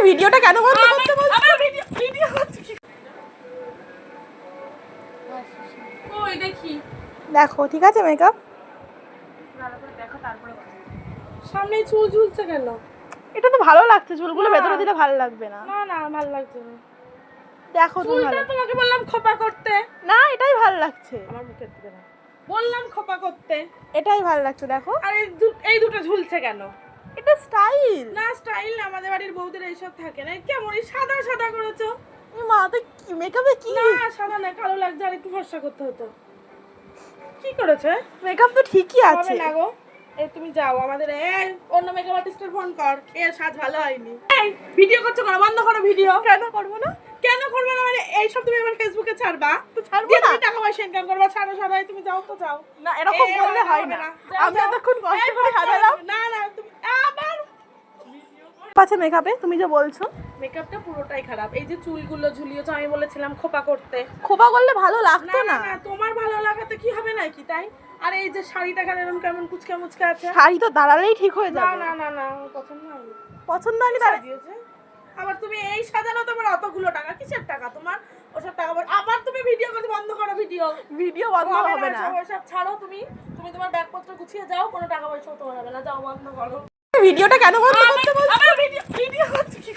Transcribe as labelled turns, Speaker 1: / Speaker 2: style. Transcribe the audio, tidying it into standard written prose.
Speaker 1: ভিডিওটা কেন বন্ধ করতে বলছো?
Speaker 2: আমার ভিডিও করছি কি? ওই দেখি
Speaker 1: দেখো ঠিক আছে মেকআপ
Speaker 2: ভালো করে দেখো তারপরে সামনে চুল ঝুলছে কেন?
Speaker 1: এটা তো ভালো লাগছে, চুলগুলো
Speaker 2: না।
Speaker 1: ভেতরে দিলে ভালো লাগবে না।
Speaker 2: না না ভালো লাগছে না।
Speaker 1: দেখো তুমি
Speaker 2: চুলটা
Speaker 1: ভালো,
Speaker 2: তোমাকে বললাম খোপা করতে।
Speaker 1: না এটাই ভালো লাগছে,
Speaker 2: আমার মুখের দিকে না, বললাম খোপা করতে।
Speaker 1: এটাই ভালো লাগছে। দেখো
Speaker 2: আর এই দুটো ঝুলছে কেন?
Speaker 1: এটা স্টাইল।
Speaker 2: না স্টাইল না, আমাদের বাড়ির বউদের এইসব থাকে না। কেমন এই সাদা সাদা করেছো?
Speaker 1: মাতে কি মেকআপে কি?
Speaker 2: না সাদা না, কালো লাগছে, আর একটু ফর্সা করতে হতো। কি করেছে?
Speaker 1: মেকআপ তো ঠিকই
Speaker 2: হবে
Speaker 1: আছে।
Speaker 2: না গো। এই তুমি যাও, আমাদের এই অন্য মেকআপ আর্টিস্টের ফোন কর, এর সাজ ভালো হয়নি। এই ভিডিও করছো কেন? বন্ধ করো ভিডিও।
Speaker 1: কেন করবো না?
Speaker 2: কেন করবে না মানে? এই সব তুমি আমার ফেসবুকে ছাড়বা?
Speaker 1: তো ছাড়বো
Speaker 2: দিয়ে
Speaker 1: না।
Speaker 2: তুমি টাকা পয়সা ইনকাম করবা, ছাড়ো ছাড়ো। এই তুমি যাও তো যাও।
Speaker 1: না এরকম
Speaker 2: এই
Speaker 1: করলে হয় না।
Speaker 2: যাও,
Speaker 1: আমি
Speaker 2: যাও।
Speaker 1: এতক্ষণ কষ্ট
Speaker 2: এই
Speaker 1: করে সাজালাম।
Speaker 2: না না তুমি আবার
Speaker 1: আছে মেকআপে তুমি যে বলছো,
Speaker 2: মেকআপটা পুরোটাই খারাপ। এই যে চুলগুলো ঝুলিয়েছো, আমি বলেছিলাম খোপা করতে।
Speaker 1: খোপা করলে ভালো
Speaker 2: না
Speaker 1: লাগতো
Speaker 2: না
Speaker 1: না।
Speaker 2: না, তোমার ভালো লাগাতে কি হবে নাকি তাই? আর এই যে শাড়িটা কেমন কেমন কুচকা মুচকা আছে।
Speaker 1: শাড়ি তো দাঁড়ালেই ঠিক হয়ে
Speaker 2: না
Speaker 1: যাবে।
Speaker 2: না না না, আমার পছন্দ হয়নি।
Speaker 1: পছন্দ হয়নি তাহলে
Speaker 2: সাজিয়েছে আবার তুমি এই সাজানো, তোমার অতগুলো টাকা কিসের টাকা তোমার? ওসব টাকা আবার তুমি ভিডিও করতে বন্ধ করো ভিডিও।
Speaker 1: ভিডিও বন্ধ হবে না।
Speaker 2: ওসব ছাড়ো, তুমি তুমি তোমার ব্যাগপত্র গুছিয়ে যাও, কোনো টাকা পয়সা তোমার হবে না, যাও বন্ধ করো।
Speaker 1: ভিডিওটা কেন বন্ধ করতে বলছো?
Speaker 2: আমার ভিডিও করছি কি?